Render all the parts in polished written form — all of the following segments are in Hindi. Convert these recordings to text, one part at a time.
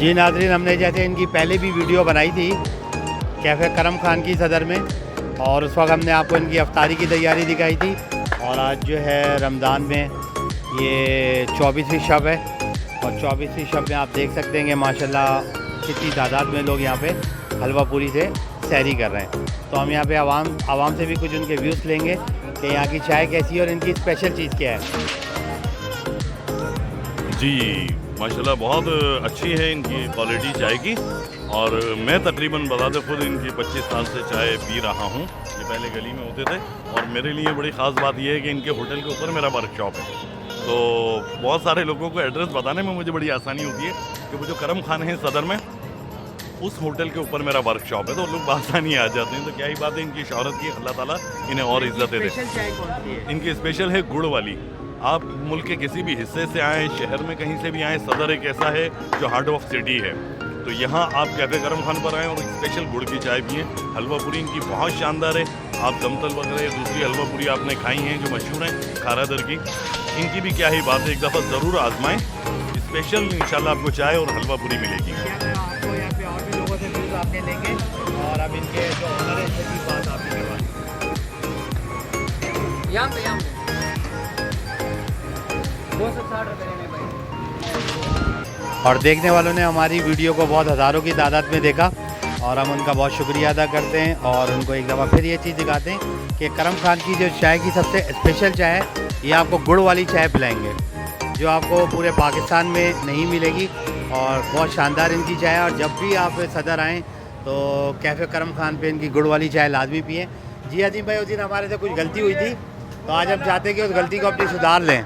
जी नाज़रीन, हमने जैसे इनकी पहले भी वीडियो बनाई थी कैफ़े करम खान की सदर में, और उस वक्त हमने आपको इनकी अफ्तारी की तैयारी दिखाई थी। और आज जो है रमज़ान में ये 24वीं शब है, और 24वीं शब में आप देख सकते हैं कि माशाल्लाह कितनी तादाद में लोग यहाँ पे हलवा पूरी से सैरी कर रहे हैं। तो हम यहाँ पे आवाम से भी कुछ उनके व्यूज़ लेंगे कि यहाँ की चाय कैसी है और इनकी स्पेशल चीज़ क्या है। जी माशाल्लाह बहुत अच्छी है इनकी क्वालिटी चाय की, और मैं तकरीबन बता खुद इनकी 25 साल से चाय पी रहा हूँ। ये पहले गली में होते थे, और मेरे लिए बड़ी ख़ास बात यह है कि इनके होटल के ऊपर मेरा वर्कशॉप है, तो बहुत सारे लोगों को एड्रेस बताने में मुझे बड़ी आसानी होती है कि वो जो करम खान है सदर में, उस होटल के ऊपर मेरा वर्कशॉप है, तो लोग आसानी आ जाते हैं। तो क्या ही बात है इनकी शोहरत की, अल्लाह ताला इन्हें और इज्जत दे। इनकी स्पेशल है गुड़ वाली। आप मुल्क के किसी भी हिस्से से आएँ, शहर में कहीं से भी आएँ, सदर एक ऐसा है जो हार्ट ऑफ सिटी है, तो यहाँ आप कैफ़े करम खान पर आएँ और स्पेशल गुड़ की चाय पिएँ। हलवा पूरी इनकी बहुत शानदार है। आप दमतल वगैरह दूसरी हलवा पूरी आपने खाई हैं जो मशहूर हैं खारादर की, इनकी भी क्या ही बात है, एक दफ़ा ज़रूर आजमाएँ। स्पेशल इंशाल्लाह आपको चाय और हलवा पूरी मिलेगी। आपको यहाँ पे और भी लोगों से व्यूज़ आपने लेंगे, और अब इनके जो ओनर है इनसे भी बात आपने करवानी। और देखने वालों ने हमारी वीडियो को बहुत हज़ारों की तादाद में देखा, और हम उनका बहुत शुक्रिया अदा करते हैं, और उनको एक दफ़ा फिर ये चीज़ दिखाते हैं कि करम खान की जो चाय की सबसे स्पेशल चाय है, ये आपको गुड़ वाली चाय पिलाएंगे जो आपको पूरे पाकिस्तान में नहीं मिलेगी, और बहुत शानदार इनकी चाय है। और जब भी आप सदर आएँ तो कैफ़े करम खान पे इनकी गुड़ वाली चाय लाजमी पिएँ। जी अजीम भाई, उस दिन हमारे से कुछ गलती हुई थी, तो आज हम चाहते हैं कि उस गलती को अपनी सुधार लें।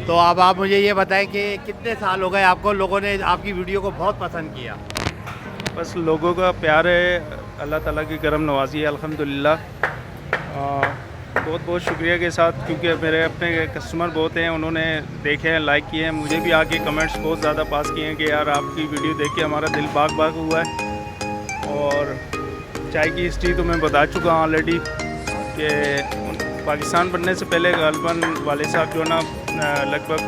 तो अब आप मुझे ये बताएं कि कितने साल हो गए आपको, लोगों ने आपकी वीडियो को बहुत पसंद किया? बस लोगों का प्यार है, अल्लाह ताला की करम नवाजी है अल्हम्दुलिल्लाह। बहुत बहुत शुक्रिया के साथ, क्योंकि मेरे अपने कस्टमर बहुत हैं, उन्होंने देखे हैं, लाइक किए हैं, मुझे भी आके कमेंट्स बहुत ज़्यादा पास किए हैं कि यार आपकी वीडियो देख के हमारा दिल बाग बाग हुआ है। और चाय की हिस्ट्री तो मैं बता चुका हूँ ऑलरेडी कि पाकिस्तान बनने से पहले गालिबन वाले साहब जो ना लगभग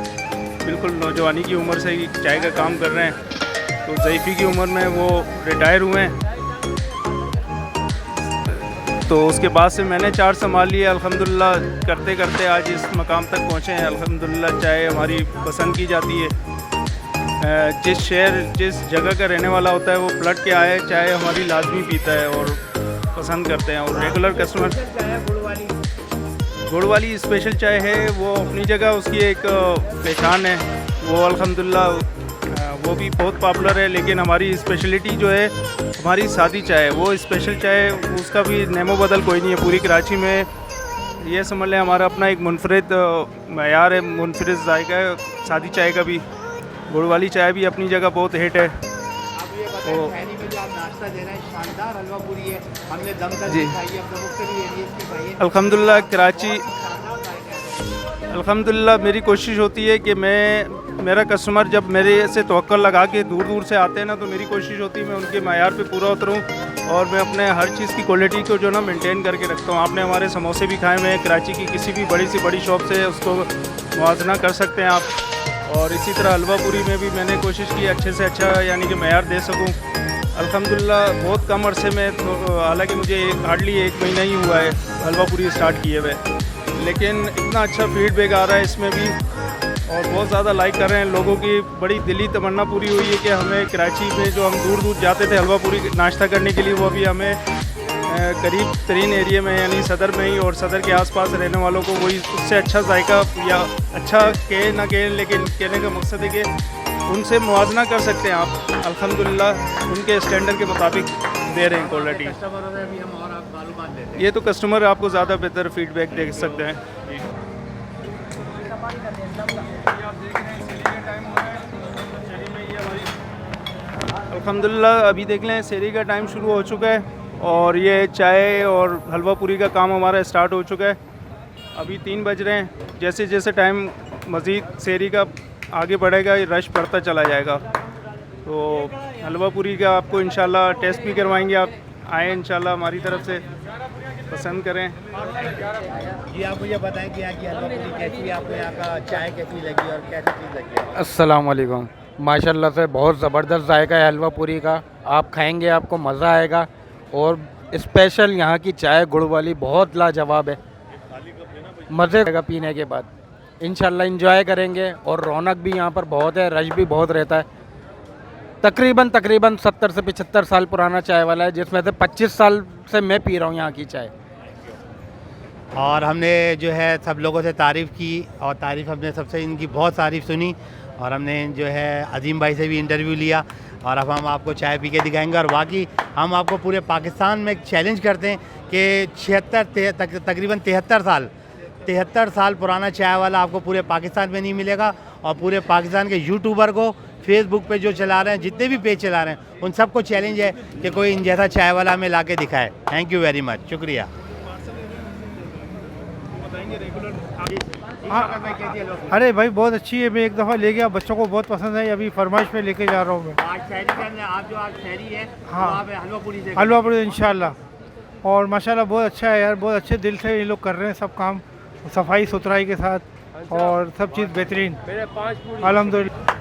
बिल्कुल नौजवानी की उम्र से ही चाय का काम कर रहे हैं, तो ज़ईफ़ी की उम्र में वो रिटायर हुए हैं, तो उसके बाद से मैंने चार संभाल लिए। अल्हम्दुलिल्लाह करते करते आज इस मकाम तक पहुँचे हैं। अल्हम्दुलिल्लाह चाय हमारी पसंद की जाती है। जिस शहर जिस जगह का रहने वाला होता है वो पलट के आए चाय हमारी लाजमी पीता है और पसंद करते हैं। और रेगुलर कस्टमर गुड़ वाली स्पेशल चाय है, वो अपनी जगह उसकी एक पहचान है, वो अल्हम्दुलिल्लाह वो भी बहुत पॉपुलर है। लेकिन हमारी स्पेशलिटी जो है हमारी सादी चाय है, वो स्पेशल चाय, उसका भी नेमो बदल कोई नहीं है पूरी कराची में। ये समझ लें हमारा अपना एक मुनफरिद मयार है, मुनफरिद जायका है सादी चाय का भी। गुड़ वाली चाय भी अपनी जगह बहुत हिट है। तो नाश्ता दे रहे हैं, शानदार हलवा पूरी है, हमने दमकल जी खाई है, अपने मुख्तलिफ एरियाज़ की खाई है। अल्हम्दुलिल्लाह कराची, अल्हम्दुलिल्लाह मेरी कोशिश होती है कि मेरा कस्टमर जब मेरे से तवक्कुल लगा के दूर दूर से आते हैं ना, तो मेरी कोशिश होती है मैं उनके मयार पे पूरा उतरूँ, और मैं अपने हर चीज़ की क्वालिटी को जो ना मेंटेन करके रखता हूँ। आपने हमारे समोसे भी खाए हुए हैं, कराची की किसी भी बड़ी से बड़ी शॉप से उसको मुआवजना कर सकते हैं आप। और इसी तरह हलवा पूरी में भी मैंने कोशिश की अच्छे से अच्छा यानी कि मयार दे सकूँ। अल्हम्दुलिल्लाह बहुत कम अरसे में, तो हालांकि मुझे हार्डली 1 महीना ही हुआ है हलवा पूरी स्टार्ट किए हुए, लेकिन इतना अच्छा फीडबैक आ रहा है इसमें भी, और बहुत ज़्यादा लाइक कर रहे हैं। लोगों की बड़ी दिली तमन्ना पूरी हुई है कि हमें कराची में जो हम दूर दूर जाते थे हलवा पूरी नाश्ता करने के लिए, वो अभी हमें करीब तरीन एरिया में यानी सदर में ही और सदर के आसपास रहने वालों को वही उससे अच्छा जायका, या अच्छा कहे ना कहे, लेकिन कहने का मकसद है कि उनसे मुआवजना कर सकते हैं आप। अल्हम्दुलिल्लाह उनके स्टैंडर्ड के मुताबिक दे रहे हैं क्वालिटी। ये तो कस्टमर आपको ज़्यादा बेहतर फीडबैक दे सकते हैं। अल्हम्दुलिल्लाह अभी देख लें सेहरी का टाइम शुरू हो चुका है, और ये चाय और हलवा पूरी का काम हमारा स्टार्ट हो चुका है। अभी 3 बज रहे हैं। जैसे जैसे टाइम मज़ीद सेहरी का आगे बढ़ेगा, ये रश बढ़ता चला जाएगा। तो हलवा पूरी का आपको इंशाल्लाह टेस्ट भी करवाएंगे, आप आएँ इंशाल्लाह हमारी तरफ से पसंद करें। जी आप मुझे बताएं कि यहाँ की हलवा पूरी कैसी है, आपको यहाँ का चाय कैसी लगी और कैसी चीज़ लगी? अस्सलाम वालेकुम। माशाल्लाह से बहुत ज़बरदस्त जायका है हलवा पूरी का। आप खाएंगे आपको मज़ा आएगा। और स्पेशल यहाँ की चाय गुड़ वाली बहुत लाजवाब है, मज़े आएगा पीने के बाद। इंशाल्लाह इंजॉय करेंगे। और रौनक भी यहाँ पर बहुत है, रश भी बहुत रहता है। तकरीबन 70 से 75 साल पुराना चाय वाला है, जिसमें से 25 साल से मैं पी रहा हूँ यहाँ की चाय। और हमने जो है सब लोगों से तारीफ़ की, और तारीफ़ हमने सबसे इनकी बहुत तारीफ़ सुनी, और हमने जो है अजीम भाई से भी इंटरव्यू लिया। और अब हम आपको चाय पी के दिखाएंगे। और बाकी हम आपको पूरे पाकिस्तान में एक चैलेंज करते हैं कि तकरीबन 73 साल पुराना चाय वाला आपको पूरे पाकिस्तान में नहीं मिलेगा। और पूरे पाकिस्तान के यूट्यूबर को फेसबुक पे जो चला रहे हैं, जितने भी पेज चला रहे हैं, उन सबको चैलेंज है कि कोई इन जैसा चाय वाला हमें ला के दिखाए। थैंक यू वेरी मच, शुक्रिया। अरे भाई बहुत अच्छी है, मैं एक दफ़ा ले गया, बच्चों को बहुत पसंद है, अभी फरमाइश पे लेके जा रहा हूँ मैं। आज शहरी के अंदर आप जो आज शहरी है, हाँ, तो आप हलवा पूरी से हलवा पूरी इंशाल्लाह। और माशाल्लाह बहुत अच्छा है यार, बहुत अच्छे दिल से ये लोग कर रहे हैं सब काम, सफाई सुथराई के साथ, और सब चीज़ बेहतरीन, अल्हम्दुलिल्लाह।